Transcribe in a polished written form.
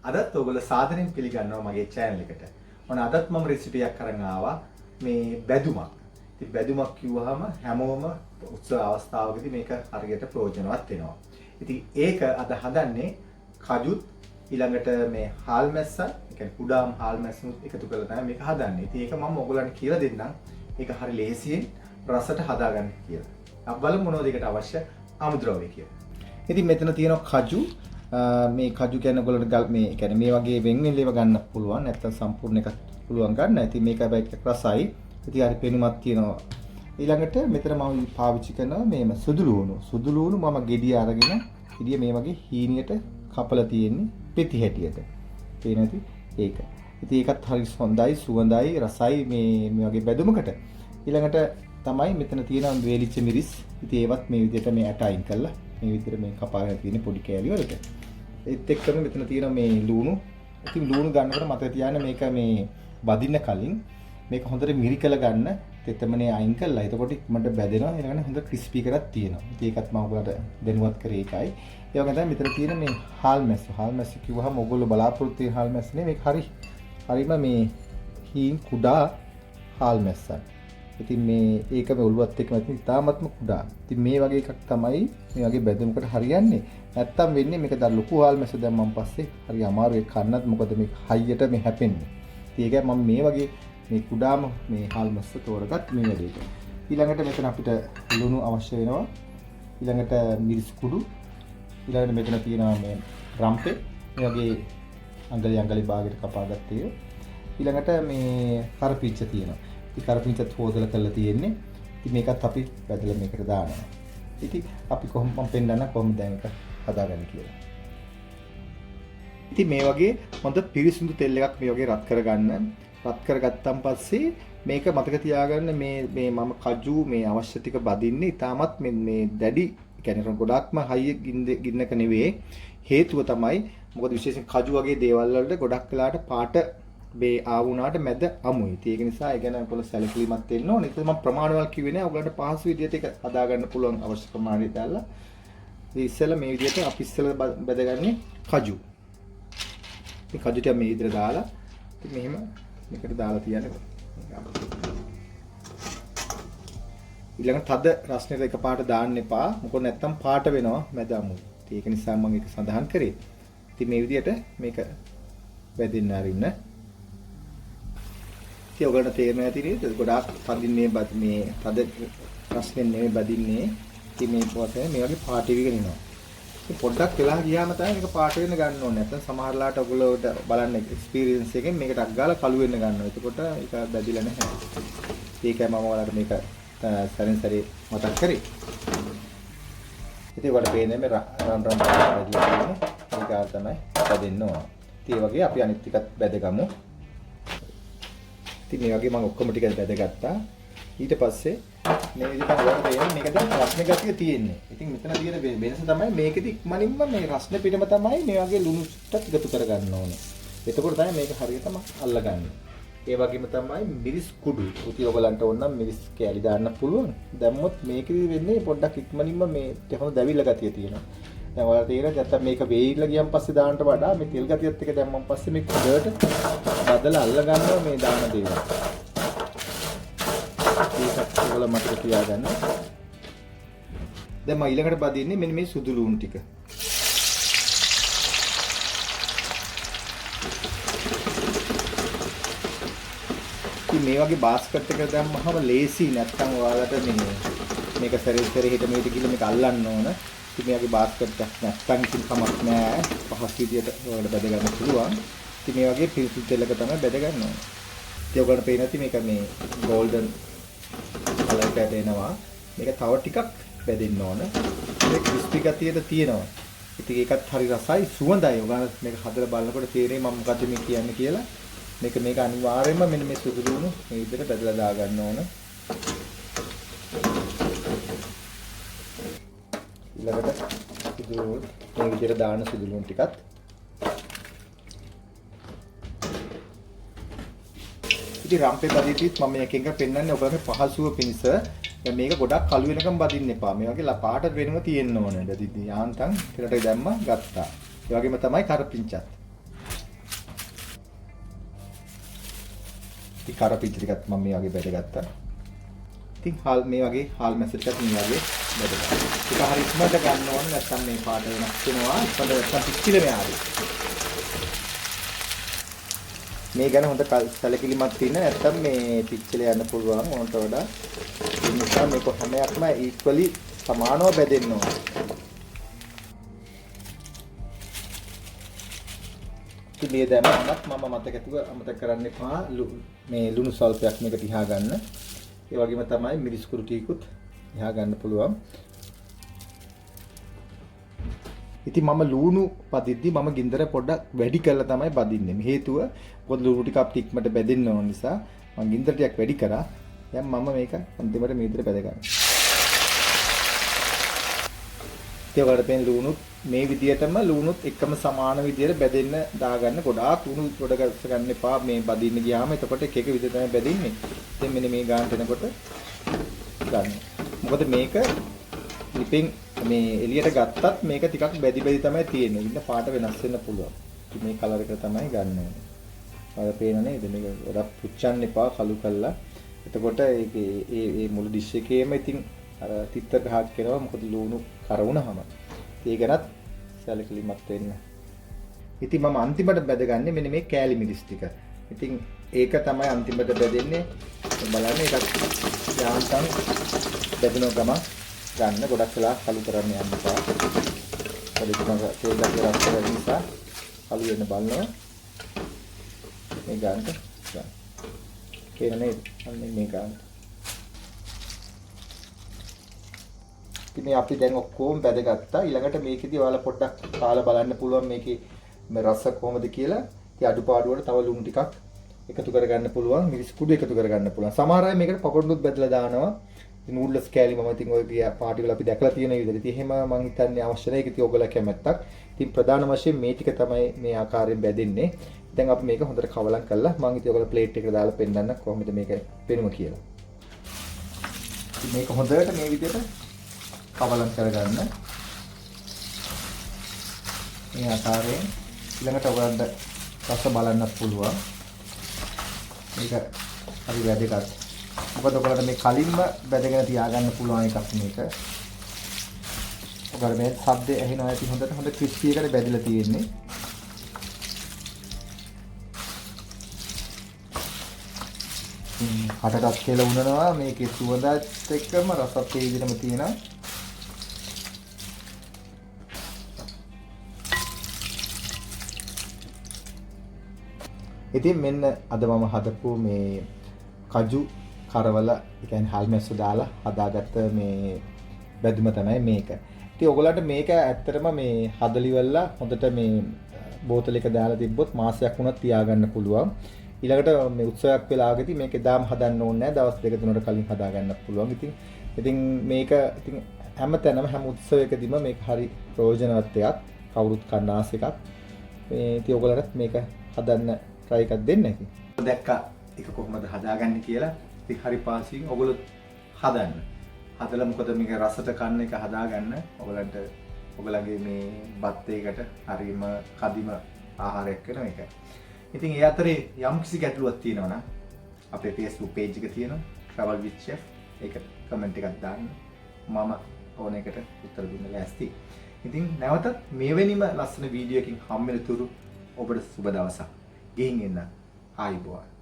අදත් ඔයගොල්ලෝ සාදරයෙන් පිළිගන්නවා මගේ channel එකට. මොන අදත් මම රෙසිපි එකක් අරන් ආවා මේ බැදුමක්. ඉතින් බැදුමක් කිව්වහම හැමෝම උත්සව අවස්ථාවකදී මේක හරියට ප්‍රයෝජනවත් වෙනවා. ඉතින් ඒක අද හදන්නේ කජුත් ඊළඟට මේ හාල් මැස්ස, ඒ කියන්නේ කුඩාම හාල් මැස්සුත් එකතු කරලා තමයි මේක හදන්නේ. ඉතින් ඒක මම ඔයගොල්ලන්ට කියලා දෙන්නම්. ඒක හරි ලේසියෙන් රසට හදාගන්න කියලා. අපි බලමු මොනවද ඒකට අවශ්‍ය අමුද්‍රව්‍ය කියලා. ඉතින් මෙතන තියෙනවා කජු. මේ කජු කියන්නේ ඔයගොල්ලන්ට මේ කියන්නේ මේ වගේ වෙන් වෙන් ලේව ගන්න පුළුවන්. නැත්නම් සම්පූර්ණ එකක් පුළුවන් ගන්න. ඉතින් මේක හැබැයි රසයි. ඉතින් හරි පෙනුමක් තියෙනවා. ඊළඟට මෙතන මම පාවිච්චි කරනවා මේම සුදු ලුණු මම ගෙඩිය අරගෙන ගෙඩිය මේ වගේ හීනියට කපලා තියෙන්නේ පෙති හැටියට. පේන ඇති ඒක. ඉතින් ඒකත් හරි හොඳයි සුවඳයි රසයි මේ වගේ බැදුමකට. ඊළඟට තමයි මෙතන තියෙන වේලිච්ච මිරිස්. ඉතින් ඒවත් මේ විදිහට මේ ඇට අයින් කරලා මේ විදිහට මේ කපාගෙන තියෙන පොඩි කෑලි වලට. ඒත් එක්කම මෙතන තියෙන මේ ලුණු. ඉතින් ලුණු ගන්නකොට මතක තියාගන්න මේක මේ වදින්න කලින් මේක හොඳට මිරිකලා ගන්න. තෙතමනේ අයින් කළා. එතකොට ඉක්මනට බැදෙනවා. ඊළඟට හොඳ ක්‍රිස්පි කරක් තියෙනවා. ඉතින් ඒකත් මම ඔයගලට දැනුවත් කරේ ඒකයි. ඒ වගේ තමයි මෙතන තියෙන මේ හාල් මැස්ස. හාල් මැස්ස කිව්වහම ඔයගොල්ලෝ බලාපොරොත්තු වෙන හාල් මැස්ස නෙමෙයි. මේක හරිම මේ හීන් කුඩා හාල් මැස්සක්. ඉතින් මේ ඒක මේ ඔළුවත් එක්ක නැති ඉතාමත්ම කුඩා. ඉතින් මේ වගේ එකක් තමයි මේ වගේ බැදුමකට හරියන්නේ. නැත්තම් වෙන්නේ මේක දැන් ලොකු හාල් මැස්ස දැම්මන් පස්සේ හරි අමාරුයි කන්නත්. මොකද මේක හයියට මේ හැපෙන්නේ. ඉතින් ඒකයි මම මේ වගේ මේ කුඩාම මේ හාල් මැස්ස තෝරගත් මේ වැඩේට. ඊළඟට මෙතන අපිට ලුණු අවශ්‍ය වෙනවා. ඊළඟට මිරිස් කුඩු. ඊළඟට මෙතන තියෙනවා මේ රම්පේ. මේ වගේ අඟලි භාගයට කපාගත්තේ. ඊළඟට මේ කරපිංච තියෙනවා. ඉතින් කරපිංචත් හොදලා කරලා තියෙන්නේ. ඉතින් මේකත් අපි බැදලා මේකට දානවා. ඉතින් අපි කොහොම මම පෙන්නන්න කොහොමද දැන් එක හදාගන්නේ කියලා. ඉතින් මේ වගේ හොඳ පිරිසිදු තෙල් එකක් මේ වගේ රත් කරගන්න. රත් කරගත්තන් පස්සේ මේක මතක තියාගන්න මේ මම කජු මේ අවශ්‍ය ටික බදින්නේ ඊටමත් මේ දැඩි කියන්නේ ගොඩක්ම හයි ගින්නක නෙවෙයි. හේතුව තමයි මොකද විශේෂයෙන් කජු වගේ දේවල් වලට ගොඩක් වෙලාට පාට මේ ආවුණාට මැද අමුයි. ඒක නිසා ඒ ගැන ඔයගොල්ලෝ සැලකිලිමත් වෙන්න ඕනේ. ඒක මම ප්‍රමාණවල් කිව්වේ නෑ. ඔයගොල්ලන්ට පහසු විදිහට ඒක හදාගන්න පුළුවන් අවශ්‍ය ප්‍රමාණය දාලා. ඉතින් ඉස්සෙල්ලා මේ විදිහට අපි ඉස්සෙල්ලා බෙදගන්නේ කජු. මේ කජු ටික මේ විදිහට දාලා ඉතින් මෙහෙම මේකට දාලා තියන්න. ඊළඟ තද රස්නෙට එකපාරට දාන්න එපා. මොකද නැත්තම් පාට වෙනවා මැද අමු. ඒක නිසා මම ඒක සඳහන් කරේ. ඉතින් මේ විදිහට මේක බෙදින්න අරින්න. ඉතින් ඔයගොල්ලන්ට තේරෙනවා ඇති නේද? ගොඩාක් පදින්නේ මේ තද රස්නෙන් නෙමෙයි බදින්නේ. ඉතින් මේ පොතේ මේ වගේ පාට විගෙන එනවා. ඉතින් පොඩ්ඩක් වෙලා ගියාම තමයි මේක පාට වෙන්න ගන්න ඕනේ. නැත්නම් සමහරලාට ඔයගොල්ලෝට බලන්න එක්ස්පීරියන්ස් එකෙන් මේකට අක් ගාලා කළු වෙන්න ගන්නවා. එතකොට ඒක බැදිලා නැහැ. ඒකයි මම ඔයාලට මේක සැරෙන් සැරේ මතක් කරේ. ඉතින් ඔයාලට පේන්නේ මේ රන් බැදිලා තියෙන්නේ. ඒක තමයි බැදෙන්න ඕන. ඉතින් ඒ වගේ අපි අනිත් ටිකත් බැදගමු. ඉතින් මේ වගේ මම ඔක්කොම ටික බැදගත්තා. ඊට පස්සේ මේ විදිහට ඔයාලට තේරෙන්නේ මේක දැන් රස්නේ ගතිය තියෙන්නේ. ඉතින් මෙතන තියෙන වෙනස තමයි මේකෙදි ඉක්මනින්ම මේ රස්නේ පිටම තමයි මේ වගේ ලුණු ටිකක් එකතු කරගන්න ඕනේ. එතකොට තමයි මේක හරියටම අල්ලගන්නේ. ඒ වගේම තමයි මිරිස් කුඩු. ඉතින් ඔයගලන්ට ඕන නම් මිරිස් කෑලි දාන්න පුළුවන්. දැම්මොත් මේකෙදි වෙන්නේ පොඩ්ඩක් ඉක්මනින්ම මේ හොඳ දැවිල්ල ගතිය තියෙනවා. දැන් ඔයාලට තේරෙන්නේ නැත්තම් මේක වේලිලා ගියන් පස්සේ දාන්නට වඩා මේ තෙල් ගතියත් එක දැම්මන් පස්සේ මේ කුඩට බදලා අල්ල ගන්නවා මේ දාන දේවල්. ඒකත් ඔයාලා මතක තියාගන්න. දැන් මම ඊළඟට බදින්නේ මෙන්න මේ සුදු ලුණු ටික. ඉතින් මේ වගේ බාස්කට් එක දැම්මහම ලේසි නැත්තම් ඔයාලට මේක සැරේ හිට මේක කියලා මේක අල්ලන්න ඕන. ඉතින් මේ වගේ බාස්කට් එකක් නැත්තම් ඉතින් කමක් නෑ. පහසු විදියට ඔයාලට බෙද ගන්න පුළුවන්. ඉතින් මේ වගේ පිරිසිදු තෙලක තමයි බෙද ගන්න ඕන. ඉතින් ඔයගොල්ලන්ට පේන ඇති මේක මේ golden කලර් එකට එනවා. මේක තව ටිකක් බෙදෙන්න ඕන. මේ ක්‍රිස්පි ගතියට තියෙනවා. ඉතින් ඒකත් හරි රසයි සුවඳයි. ඔයාලා මේක හදලා බලනකොට තේරෙයි මම මොකද්ද මේ කියන්නේ කියලා. මේක අනිවාර්යයෙන්ම මෙන්න මේ සුදු ලුණු මේ විදිහට බෙදලා දා ගන්න ඕන. ඊළඟට සුදු මේ විදිහට දාන සුදු ලුණු ටිකත් ඉතින් රම්පේ බදිද්දිත් මම එකෙන් පෙන්නන්නේ ඔයගොල්ලන්ගේ පහසුව පිණිස. දැන් මේක ගොඩක් කළු වෙනකම් බදින්න එපා. මේ වගේ පාට වෙනම තියෙන්න ඕනේ. බදිද්දි යාන්තම් පෙරට දැම්ම ගත්තා. ඒ වගේම තමයි කරපිංචත්. ඉතින් කර පිටි ටිකත් මම මේ වගේ බෙදගත්තා. ඉතින් හාල් මේ වගේ හාල් මැස ටිකත් මේ වගේ බෙදගත්තා. ඒක හරි ඉක්මනට ගන්න ඕන නැත්නම් මේ පාට වෙනස් වෙනවා. ඉක්මනට නැත්නම් පිච්චිලම යාවි. මේ ගැන හොඳ සැලකිලිමත් තියෙන නැත්නම් මේ පිච්චිල යන්න පුළුවන් ඕනට වඩා. ඒ නිසා මේක හැම එකක්ම ඉක්වලි සමානව බෙදෙන්න ඕන. මේ දැමමත් මම අමතක කරන්න එපා මේ ලුණු සල්පයක් මේක තියා ගන්න. ඒ වගේම තමයි මිරිස් කුරු ටිකුත් තියා ගන්න පුළුවන්. ඉතින් මම ලුණු පදිද්දි මම ගින්දර පොඩ්ඩක් වැඩි කරලා තමයි බදින්නේ. හේතුව පොඩි ලුණු ටිකක් ඉක්මනට බෙදෙන්න ඕන නිසා මම ගින්දර ටිකක් වැඩි කරා. දැන් මම මේක අන්තිමට මේ විදිහට බෙද ගන්නවා. ඒකට පෙන් ලුණුත් මේ විදියටම ලුණුත් එකම සමාන විදියට බෙදෙන්න දාගන්න. ගොඩාක් ලුණු ගොඩ ගස්ස ගන්න එපා මේ බදින්න ගියාම. එතකොට එක එක විදිය තමයි බෙදෙන්නේ. ඉතින් මෙන්න මේ ගානට එනකොට ගන්න. මොකද මේක ලිපින් මේ එළියට ගත්තත් මේක ටිකක් බැදි තමයි තියෙන්නේ. ඉන්න පාට වෙනස් වෙන්න පුළුවන්. ඉතින් මේ කලර් එක තමයි ගන්න ඕනේ. ඔය පේන නේද? මේක ගොඩක් පුච්චන්න එපා කළු කළා. එතකොට ඒ මුළු ඩිෂ් එකේම ඉතින් අර තිත්ත ගහක් කරනවා. මොකද ලුණු කර වුණාම. ඒ ගැනත් සැලකිලිමත් වෙන්න. ඉතින් මම අන්තිමට බෙදගන්නේ මෙන්න මේ කෑලි මිරිස් ටික. ඉතින් ඒක තමයි අන්තිමට බෙදෙන්නේ. බලන්න ඒකත් යාන්තම් බෙදෙන ගම ගන්න ගොඩක් වෙලා කළු කරන්න යන්න එපා. පොඩි මම තේල් දාලා රස් කරන නිසා කළු වෙන්න බලනවා. මේ ගන්නට ගන්න. කියන නේද? අන්න මේ ගන්න. ඉතින් අපි දැන් ඔක්කොම බැදගත්තා. ඊළඟට මේකෙදි ඔයාලා පොඩ්ඩක් කාලා බලන්න පුළුවන් මේකේ මේ රස කොහොමද කියලා. ඉතින් අඩුපාඩු වල තව ලුණු ටිකක් එකතු කරගන්න පුළුවන්. මිරිස් කුඩු එකතු කරගන්න පුළුවන්. සමහර අය මේකට පකොඩුත් බෙදලා දානවා. ඉතින් නූඩ්ල්ස් කෑලි මම ඉතින් ඔය පාටි වල අපි දැකලා තියෙන විදිහට. ඉතින් එහෙම මම හිතන්නේ අවශ්‍ය නැහැ. ඒක ඉතින් ඔයගොල්ලෝ කැමැත්තක්. ඉතින් ප්‍රධාන වශයෙන් මේ ටික තමයි මේ ආකාරයෙන් බෙදෙන්නේ. දැන් අපි මේක හොඳට කවලම් කරලා මම ඉතින් ඔයගොල්ලෝ ප්ලේට් එකට දාලා පෙන්නන්න කොහොමද මේක පෙනුම කියලා. ඉතින් මේක හොඳට මේ විදිහට කවලම් කරගන්න. මේ ආකාරයෙන් ඊළඟට ඔයගලන්ට රස බලන්නත් පුළුවන්. මේක හරි වැදගත්. මොකද ඔයගලන්ට මේ කලින්ම බැදගෙන තියාගන්න පුළුවන් එකක් මේක. ඔයගල මේ ශබ්ද ඇහෙනවා ඇති හොඳ ක්‍රිස්පි එකට බැදලා තියෙන්නේ. කටටත් කියලා උනනවා මේකේ සුවඳත් එක්කම රසත් ඒ විදිහටම තියෙනවා. ඉතින් මෙන්න අද මම හදපු මේ කජු කරවල ඒ කියන්නේ හාල් මැස්සු දාලා හදාගත්ත මේ බැදුම තමයි මේක. ඉතින් ඔයගොල්ලන්ට මේක ඇත්තටම මේ හදලිවලා හොඳට මේ බෝතලයක දාලා තිබ්බොත් මාසයක් වුණත් තියාගන්න පුළුවන්. ඊළඟට මේ උත්සවයක් වෙලාවකදී මේක එදාම හදන්න ඕනේ නැහැ. දවස් දෙක තුනකට කලින් හදා ගන්නත් පුළුවන්. ඉතින් මේක ඉතින් හැමතැනම හැම උත්සවයකදීම මේක හරි ප්‍රයෝජනවත් එකක්. කවුරුත් කන්න ආස එකක්. මේ ඉතින් ඔයගොල්ලන්ට මේක හදන්න try එකක් දෙන්න ඉතින්. දැක්කා ඒක කොහොමද හදාගන්නේ කියලා. ඉතින් හරි පාසින් ඔයගොල්ලෝ හදන්න. හදලා මොකද මේක රසට කන්න එක හදාගන්න ඔයගලන්ට ඔයගලගේ මේ බත් එකකට හරිම කදිම ආහාරයක් වෙන එක. ඉතින් ඒ අතරේ යම් කිසි ගැටලුවක් තියෙනවා නම් අපේ Facebook page එක තියෙනවා travel with chef. ඒකට comment එකක් දාන්න. මම ඕන එකට උත්තර දෙන්න ලෑස්ති. ඉතින් නැවතත් මෙවැනිම ලස්සන වීඩියෝ එකකින් හම්බෙන තුරු ඔබට සුබ දවසක්. ගිහින් එන්න. ආයිබෝවන්.